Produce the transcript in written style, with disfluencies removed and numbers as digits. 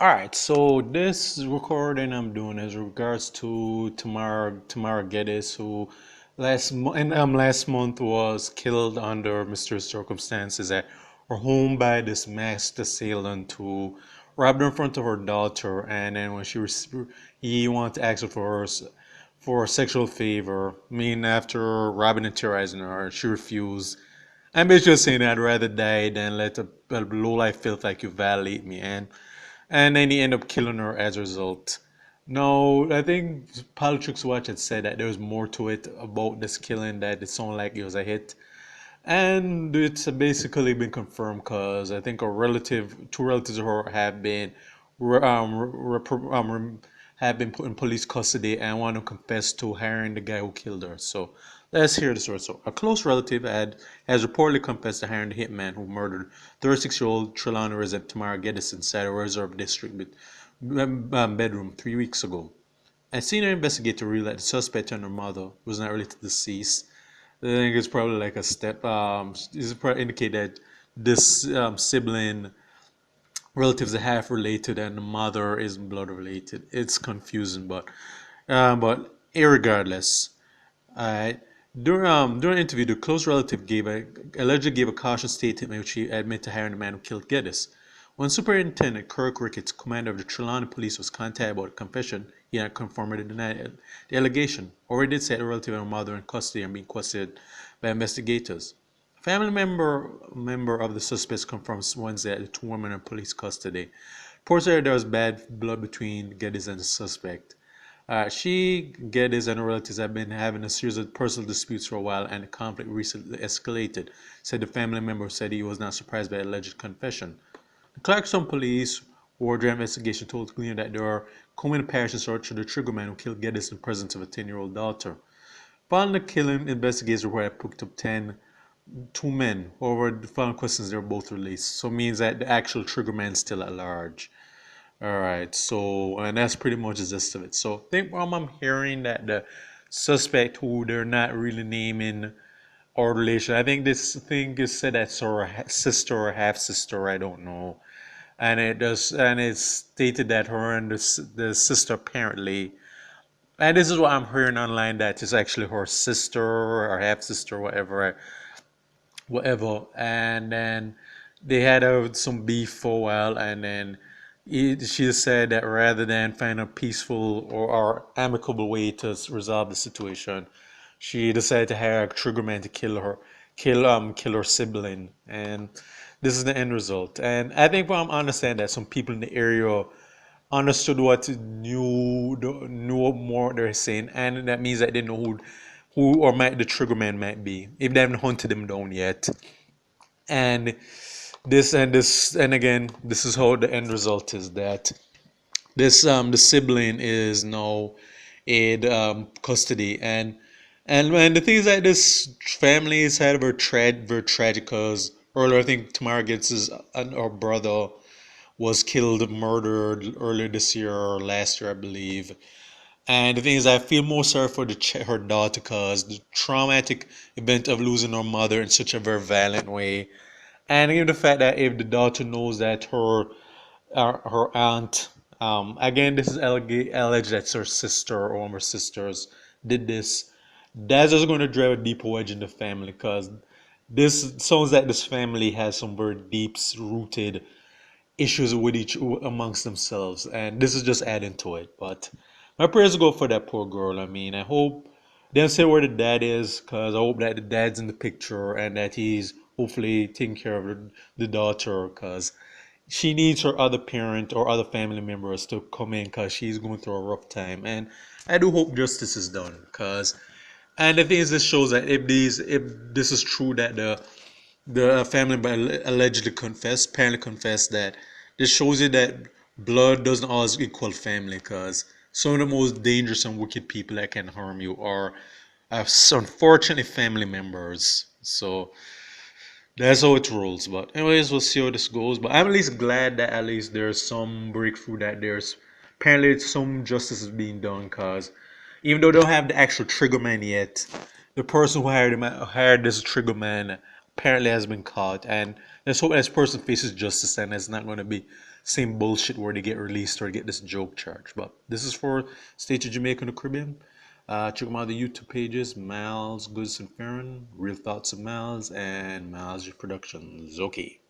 All right, so this recording I'm doing is regards to Tamara Geddes, who last month was killed under mysterious circumstances at her home by this masked assailant who robbed her in front of her daughter, and then when he wanted to ask her for a sexual favor, I mean after robbing and terrorizing her, she refused. I'm basically saying I'd rather die than let a low life feel like you violate me, and then he ended up killing her as a result. No, I think Politics Watch had said that there was more to it about this killing, that it sounded like it was a hit. And it's basically been confirmed because I think two relatives of her have been have been put in police custody and want to confess to hiring the guy who killed her. So let's hear the story. So a close relative has reportedly confessed to hiring the hitman who murdered 36-year-old Trelawny resident Tamara Geddes inside a reserve district bedroom 3 weeks ago. A senior investigator revealed that the suspect and her mother was not related to the deceased. I think it's probably like a step. This probably indicate that this sibling relatives are half related and the mother is blood related. It's confusing, but irregardless, alright. During an interview, the close relative allegedly gave a cautious statement in which he admitted to hiring the man who killed Geddes. When Superintendent Kirk Ricketts, commander of the Trelawney Police, was contacted about the confession, he had conformity denied the allegation, or he did say the relative and her mother in custody and being questioned by investigators. A family member of the suspects confirmed Wednesday that the two women are in police custody. Reports said there was bad blood between Geddes and the suspect. Geddes, and her relatives have been having a series of personal disputes for a while, and the conflict recently escalated, said the family member, said he was not surprised by the alleged confession. The Clarkson police, who were during investigation, told Gleaner that they were combing the parish in search of the triggerman who killed Geddes in the presence of a 10-year-old daughter. Following the killing, investigators reported picked up two men. However, the following questions, they were both released. So it means that the actual triggerman is still at large. Alright, so, and that's pretty much the gist of it. So, I think I'm hearing that the suspect, who they're not really naming or relation, I think this thing is said that's her sister or half sister, I don't know. And it's stated that her and the sister apparently, and this is what I'm hearing online, that it's actually her sister or half sister, whatever. And then they had some beef for a while, and then she said that rather than find a peaceful or amicable way to resolve the situation, she decided to hire a triggerman to kill her sibling, and this is the end result. And I think from understand that some people in the area understood what knew more what they're saying, and that means that they know who or might the triggerman might be if they haven't hunted him down yet. And this, and again, this is how the end result is, that the sibling is now in custody. And the thing is that this family is had very tragic, because earlier I think Tamara Geddes' her brother was murdered earlier this year or last year, I believe. And the thing is, I feel more sorry for her daughter, because the traumatic event of losing her mother in such a very violent way, and even the fact that if the daughter knows that her aunt, again, this is alleged that her sister or one of her sisters did this, that's just going to drive a deeper wedge in the family, because this sounds like this family has some very deep rooted issues with each amongst themselves, and this is just adding to it. But my prayers go for that poor girl. I mean, I hope they don't say where the dad is, because I hope that the dad's in the picture and that he's hopefully taking care of the daughter, because she needs her other parent or other family members to come in, because she's going through a rough time. And I do hope justice is done, because, and the thing is, this shows that if this is true, that the family allegedly confessed, apparently confessed, that this shows you that blood doesn't always equal family, because some of the most dangerous and wicked people that can harm you are unfortunately family members. So that's how it rolls. But anyways, we'll see how this goes. But I'm at least glad that at least there's some breakthrough, that there's apparently some justice is being done, because even though they don't have the actual triggerman yet, the person who hired this triggerman apparently has been caught, and let's hope this person faces justice and it's not going to be same bullshit where they get released or get this joke charge. But this is for State of Jamaica and the Caribbean. Check them out the YouTube pages, Miles, Goods and Farron, Real Thoughts of Miles, and Miles Productions. Okay.